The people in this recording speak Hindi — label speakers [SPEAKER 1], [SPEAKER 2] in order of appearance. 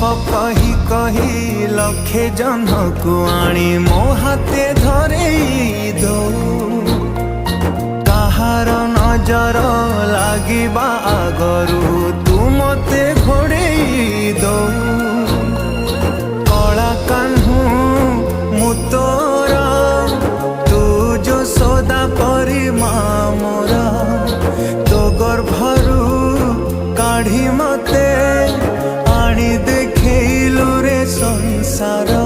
[SPEAKER 1] गप कही कही लखे जन को आनी मो हाथे धरे दो कहार नजर लागिबा आगरू तू मते घोड़े दो कला कान्हू मु तोरा तू जो सदा परी मोरा तो गर्भरू काढ़ी मते आनी देखैलु रे संसार।